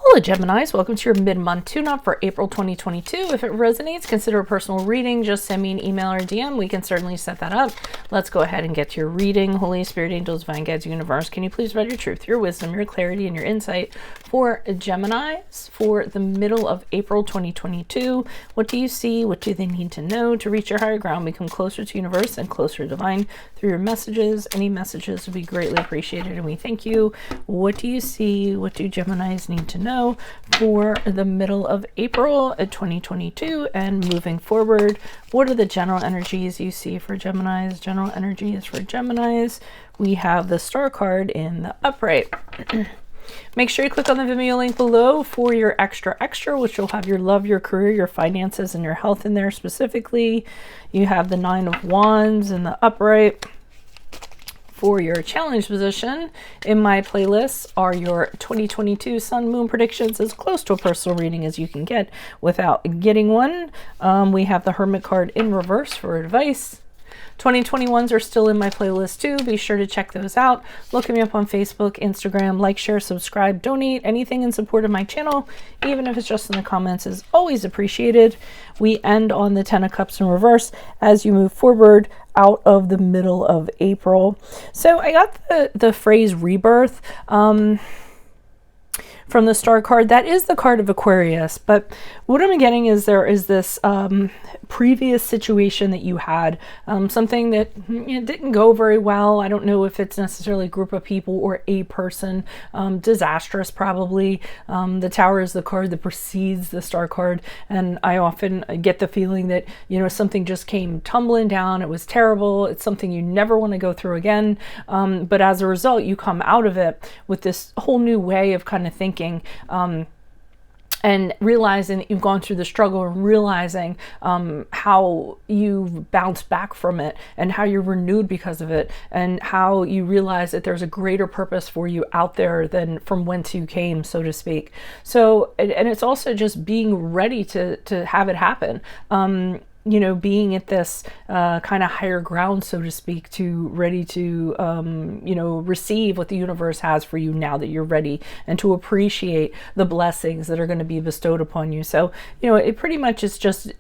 Hello Geminis, welcome to your mid-month tune-up for April 2022. If it resonates, consider a personal reading. Just send me an email or DM. We can certainly set that up. Let's go ahead and get to your reading. Holy Spirit, Angels, Divine Guides, Universe, can you please spread your truth, your wisdom, your clarity, and your insight for Geminis for the middle of April 2022? What do you see? What do they need to know to reach your higher ground, become closer to Universe and closer to Divine through your messages? Any messages would be greatly appreciated, and we thank you. What do you see? What do Geminis need to know for the middle of April 2022 and moving forward? What are the general energies you see for Geminis? General energies for Geminis. We have the Star card in the upright. Make sure you click on the Vimeo link below for your extra, which will have your love, your career, your finances, and your health in there specifically. You have the Nine of Wands in the upright. For your challenge position in my playlists are your 2022 sun moon predictions, as close to a personal reading as you can get without getting one. We have the Hermit card in reverse for advice. 2021s are still in my playlist too. Be sure to check those out. Look me up on Facebook, Instagram, like, share, subscribe, donate. Anything in support of my channel, even if it's just in the comments, is always appreciated. We end on the 10 of Cups in reverse as you move forward out of the middle of April. So I got the phrase rebirth from the Star card. That is the card of Aquarius, but what I'm getting is there is this previous situation that you had, something that didn't go very well. I don't know if it's necessarily a group of people or a person. Disastrous probably. The Tower is the card that precedes the Star card, and I often get the feeling that something just came tumbling down. It was terrible. It's something you never want to go through again, but as a result you come out of it with this whole new way of kind of thinking, and realizing that you've gone through the struggle, and realizing how you've bounced back from it, and how you're renewed because of it, and how you realize that there's a greater purpose for you out there than from whence you came, so to speak. So, and it's also just being ready to have it happen. Being at this kind of higher ground, so to speak, ready to, receive what the universe has for you now that you're ready, and to appreciate the blessings that are going to be bestowed upon you. So, it pretty much is just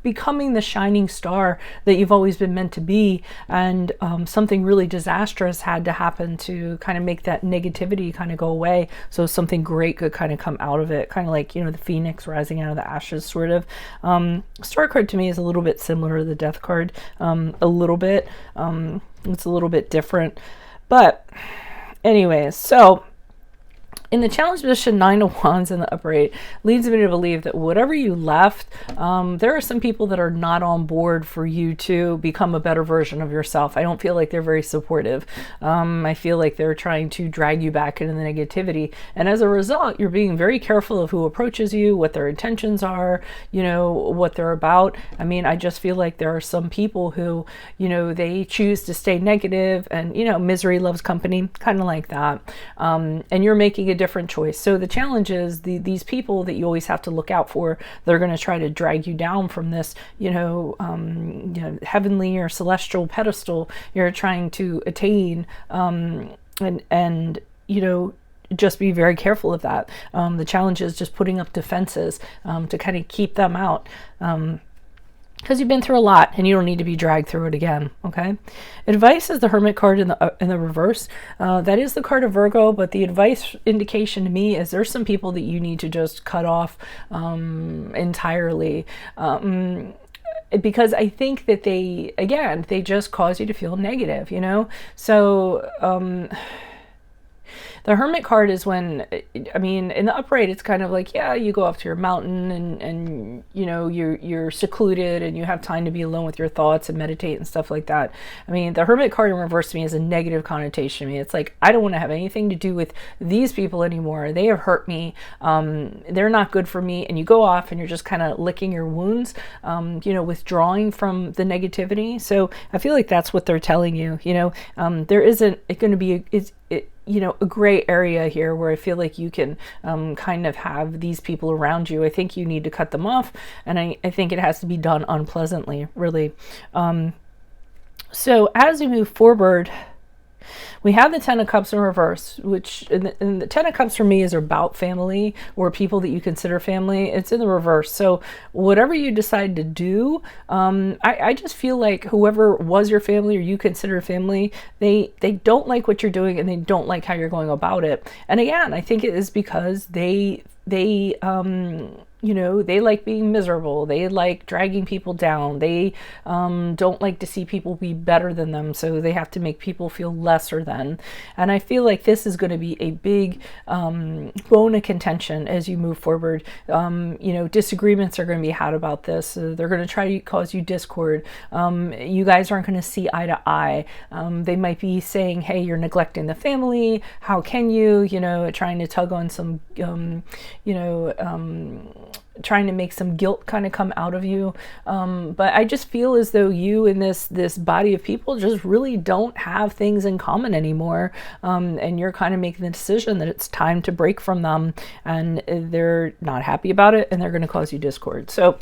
becoming the shining star that you've always been meant to be. And something really disastrous had to happen to kind of make that negativity kind of go away, so something great could kind of come out of it, kind of like, the phoenix rising out of the ashes, sort of. Star card to me is a little bit similar to the Death card, a little bit. It's a little bit different, but anyways, so in the challenge position, Nine of Wands in the upright leads me to believe that whatever you left, there are some people that are not on board for you to become a better version of yourself. I don't feel like they're very supportive. I feel like they're trying to drag you back into the negativity. And as a result, you're being very careful of who approaches you, what their intentions are, what they're about. I mean, I just feel like there are some people who, they choose to stay negative, and, misery loves company, kind of like that. And you're making a different choice. So the challenge is these people that you always have to look out for, they're going to try to drag you down from this, heavenly or celestial pedestal you're trying to attain, and just be very careful of that. The challenge is just putting up defenses to kind of keep them out. Because you've been through a lot and you don't need to be dragged through it again. Okay. Advice is the Hermit card in the reverse. That is the card of Virgo, but the advice indication to me is there's some people that you need to just cut off entirely. Because I think that they just cause you to feel negative, So, the Hermit card is when, I mean, in the upright, it's kind of like, yeah, you go off to your mountain and you're secluded and you have time to be alone with your thoughts and meditate and stuff like that. I mean, the Hermit card in reverse to me is a negative connotation to me. It's like, I don't want to have anything to do with these people anymore. They have hurt me. They're not good for me. And you go off and you're just kind of licking your wounds, withdrawing from the negativity. So I feel like that's what they're telling you. There isn't going to be a gray area here where I feel like you can kind of have these people around you. I think you need to cut them off, and I think it has to be done unpleasantly, really. So as we move forward, We have the Ten of Cups in reverse, which and the Ten of Cups for me is about family or people that you consider family. It's in the reverse. So whatever you decide to do, I just feel like whoever was your family or you consider family, they don't like what you're doing and they don't like how you're going about it. And again, I think it is because they they like being miserable. They like dragging people down. They don't like to see people be better than them, so they have to make people feel lesser than. And I feel like this is going to be a big bone of contention as you move forward. Disagreements are going to be had about this. They're going to try to cause you discord. You guys aren't going to see eye to eye. They might be saying, hey, you're neglecting the family. How can you, trying to tug on some, trying to make some guilt kind of come out of you. But I just feel as though you and this body of people just really don't have things in common anymore. And you're kind of making the decision that it's time to break from them, and they're not happy about it and they're going to cause you discord. So,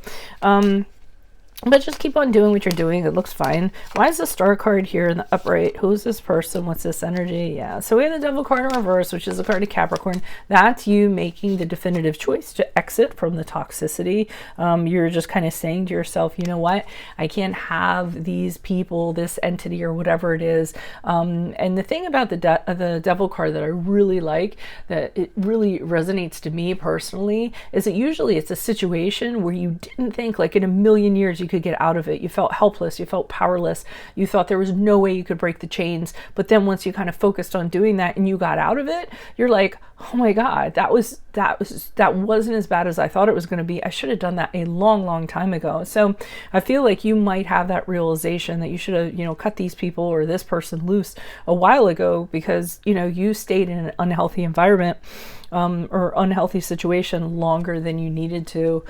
but just keep on doing what you're doing. It looks fine. Why is the Star card here in the upright? Who's this person? What's this energy? Yeah. So we have the Devil card in reverse, which is a card of Capricorn. That's you making the definitive choice to exit from the toxicity. You're just kind of saying to yourself, you know what? I can't have these people, this entity, or whatever it is. And the thing about the Devil card that I really like, that it really resonates to me personally, is that usually it's a situation where you didn't think, like, in a million years you could get out of it. You felt helpless, you felt powerless, you thought there was no way you could break the chains. But then once you kind of focused on doing that and you got out of it, you're like, oh my God, that wasn't as bad as I thought it was going to be. I should have done that a long time ago. So I feel like you might have that realization that you should have, cut these people or this person loose a while ago, because, you stayed in an unhealthy environment or unhealthy situation longer than you needed to.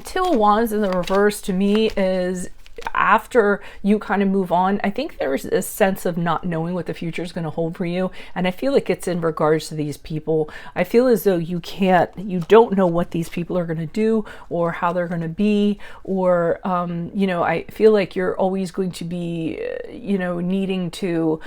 Two of Wands in the reverse to me is after you kind of move on. I think there's a sense of not knowing what the future is going to hold for you. And I feel like it's in regards to these people. I feel as though you don't know what these people are going to do or how they're going to be, or, I feel like you're always going to be, needing to,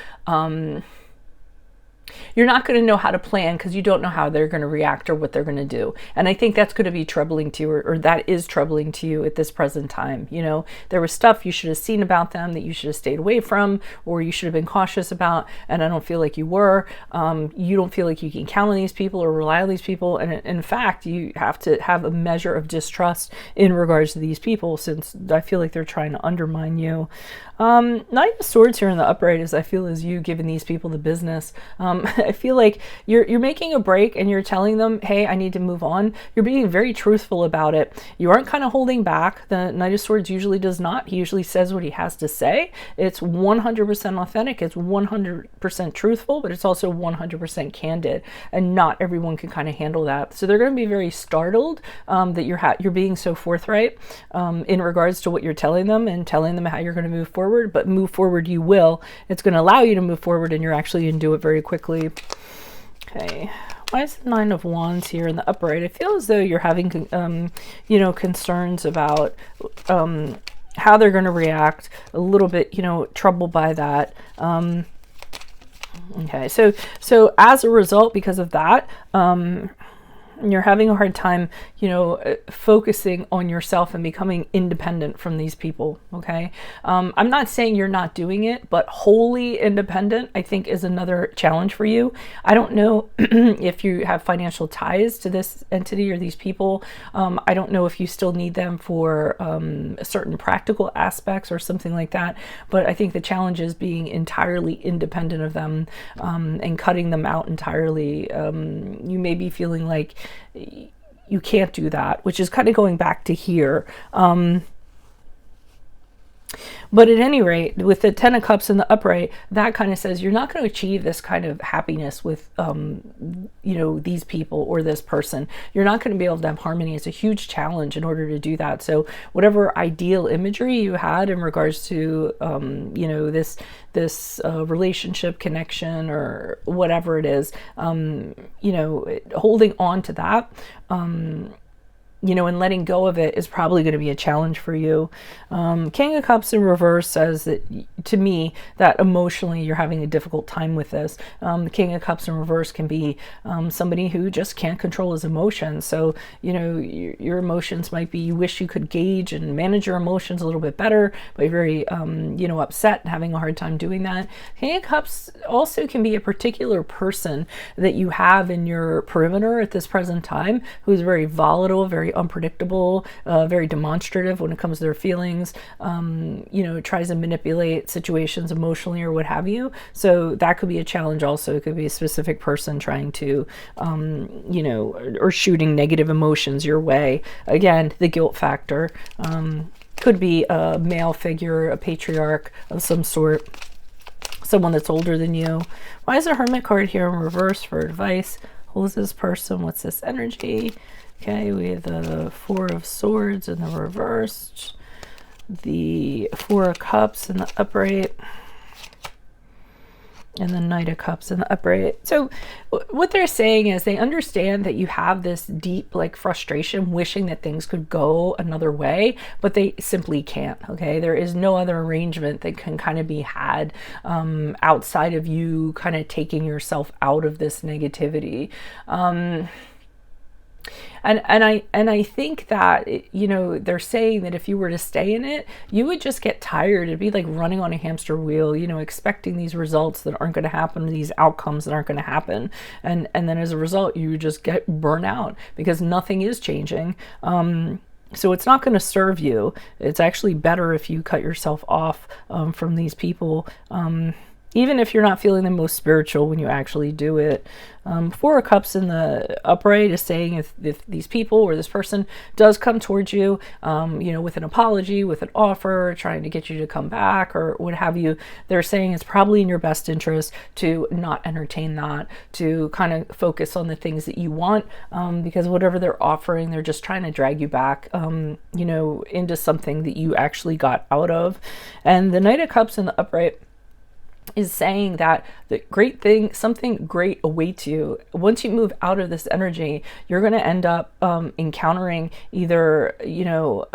you're not going to know how to plan because you don't know how they're going to react or what they're going to do. And I think that's going to be troubling to you, or that is troubling to you at this present time. There was stuff you should have seen about them that you should have stayed away from, or you should have been cautious about. And I don't feel like you were. You don't feel like you can count on these people or rely on these people. And in fact, you have to have a measure of distrust in regards to these people, since I feel like they're trying to undermine you. Knight of Swords here in the upright is, I feel, is you giving these people the business. I feel like you're making a break and you're telling them, hey, I need to move on. You're being very truthful about it. You aren't kind of holding back. The Knight of Swords usually does not. He usually says what he has to say. It's 100% authentic. It's 100% truthful, but it's also 100% candid. And not everyone can kind of handle that. So they're going to be very startled that you're being so forthright in regards to what you're telling them and telling them how you're going to move forward. But move forward you will. It's going to allow you to move forward, and you're actually going to do it very quickly. Okay. Why is the Nine of Wands here in the upright? I feel as though you're having, concerns about how they're going to react. A little bit, troubled by that. Okay. So as a result, because of that, you're having a hard time, focusing on yourself and becoming independent from these people. Okay. I'm not saying you're not doing it, but wholly independent, I think, is another challenge for you. I don't know if you have financial ties to this entity or these people. I don't know if you still need them for certain practical aspects or something like that. But I think the challenge is being entirely independent of them and cutting them out entirely. You may be feeling like you can't do that, which is kind of going back to here. But at any rate, with the Ten of Cups in the upright, that kind of says you're not going to achieve this kind of happiness with, these people or this person. You're not going to be able to have harmony. It's a huge challenge in order to do that. So whatever ideal imagery you had in regards to, this relationship connection or whatever it is, holding on to that, you know, and letting go of it is probably going to be a challenge for you. King of Cups in reverse says that, to me, that emotionally you're having a difficult time with this. The King of Cups in reverse can be somebody who just can't control his emotions. So, you know, your emotions might be, you wish you could gauge and manage your emotions a little bit better, but you're very, you know, upset and having a hard time doing that. King of Cups also can be a particular person that you have in your perimeter at this present time who's very volatile, very unpredictable, very demonstrative when it comes to their feelings, you know, tries to manipulate situations emotionally or what have you. So that could be a challenge also. It could be a specific person trying to, you know, or shooting negative emotions your way. Again, the guilt factor. Could be a male figure, a patriarch of some sort, someone that's older than you. Why is the Hermit card here in reverse for advice? Who is this person? What's this energy? Okay, we have the Four of Swords in the reverse, the Four of Cups in the upright, and the Knight of Cups in the upright. So what they're saying is they understand that you have this deep like frustration, wishing that things could go another way, but they simply can't. Okay, there is no other arrangement that can kind of be had outside of you kind of taking yourself out of this negativity. And I think that, you know, they're saying that if you were to stay in it, you would just get tired. It'd be like running on a hamster wheel, you know, expecting these results that aren't going to happen, these outcomes that aren't going to happen. And then as a result, you just get burnt out because nothing is changing. So it's not going to serve you. It's actually better if you cut yourself off from these people. Even if you're not feeling the most spiritual when you actually do it. Four of Cups in the upright is saying if these people or this person does come towards you, you know, with an apology, with an offer, trying to get you to come back or what have you, they're saying it's probably in your best interest to not entertain that, to kind of focus on the things that you want, because whatever they're offering, they're just trying to drag you back, you know, into something that you actually got out of. And the Knight of Cups in the upright is saying that the great thing, something great awaits you. Once you move out of this energy, you're going to end up encountering either, you know,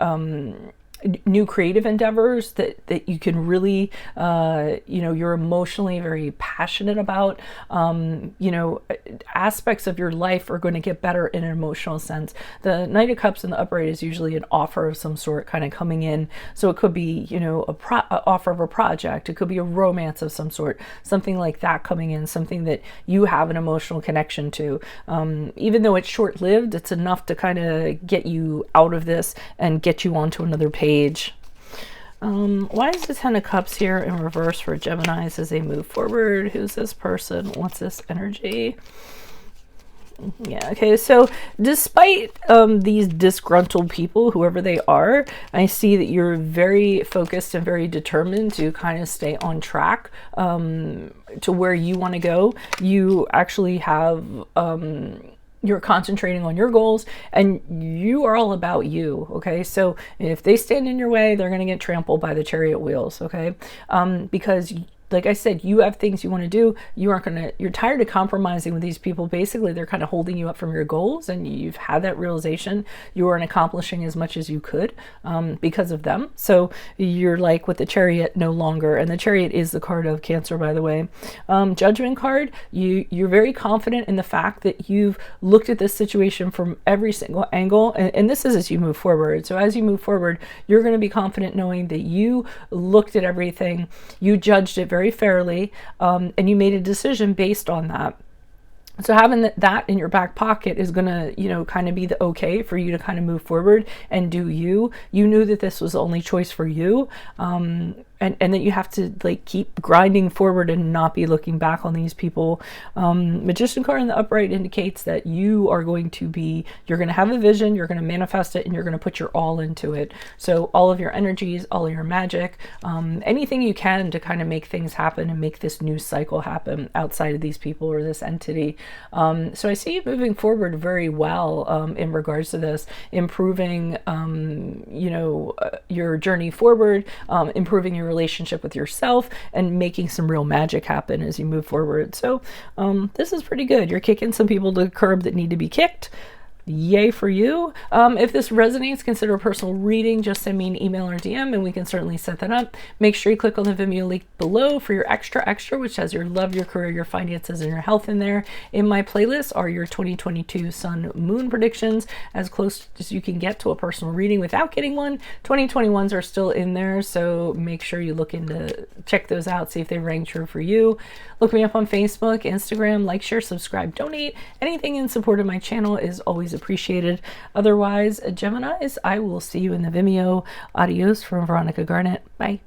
new creative endeavors that you can really, you know, you're emotionally very passionate about. You know, aspects of your life are going to get better in an emotional sense. The Knight of Cups in the upright is usually an offer of some sort kind of coming in. So it could be, you know, a offer of a project. It could be a romance of some sort, something like that coming in, something that you have an emotional connection to. Even though it's short-lived, it's enough to kind of get you out of this and get you onto another page. Why is the Ten of Cups here in reverse for Geminis as they move forward? Who's this person? What's this energy? Yeah, okay, so despite these disgruntled people, whoever they are, I see that you're very focused and very determined to kind of stay on track to where you want to go. You actually have you're concentrating on your goals and you are all about you. Okay, so if they stand in your way, they're going to get trampled by the chariot wheels. Okay, because like I said, you have things you want to do. You aren't going to, you're tired of compromising with these people. Basically, they're kind of holding you up from your goals, and you've had that realization you weren't accomplishing as much as you could because of them. So you're like with the Chariot no longer, and the Chariot is the card of Cancer, by the way. Judgment card, you're very confident in the fact that you've looked at this situation from every single angle, and this is as you move forward. So as you move forward, you're going to be confident knowing that you looked at everything, you judged it very fairly, and you made a decision based on that. So having that in your back pocket is going to, you know, kind of be the okay for you to kind of move forward and do you. You knew that this was the only choice for you. And that you have to like keep grinding forward and not be looking back on these people. Magician card in the upright indicates that you are going to be, you're going to have a vision, you're going to manifest it, and you're going to put your all into it. So all of your energies, all of your magic, anything you can to kind of make things happen and make this new cycle happen outside of these people or this entity. So I see you moving forward very well in regards to this, improving, you know, your journey forward, improving your relationship with yourself, and making some real magic happen as you move forward. So this is pretty good. You're kicking some people to the curb that need to be kicked. Yay for you. If this resonates, consider a personal reading. Just send me an email or DM and we can certainly set that up. Make sure you click on the Vimeo link below for your extra, which has your love, your career, your finances, and your health in there. In my playlist are your 2022 Sun Moon predictions, as close as you can get to a personal reading without getting one. 2021s are still in there, so make sure you look into, check those out, see if they rang true for you. Look me up on Facebook, Instagram, like, share, subscribe, donate. Anything in support of my channel is always appreciated. Otherwise, Geminis, I will see you in the Vimeo. Adios from Veronica Garnett. Bye.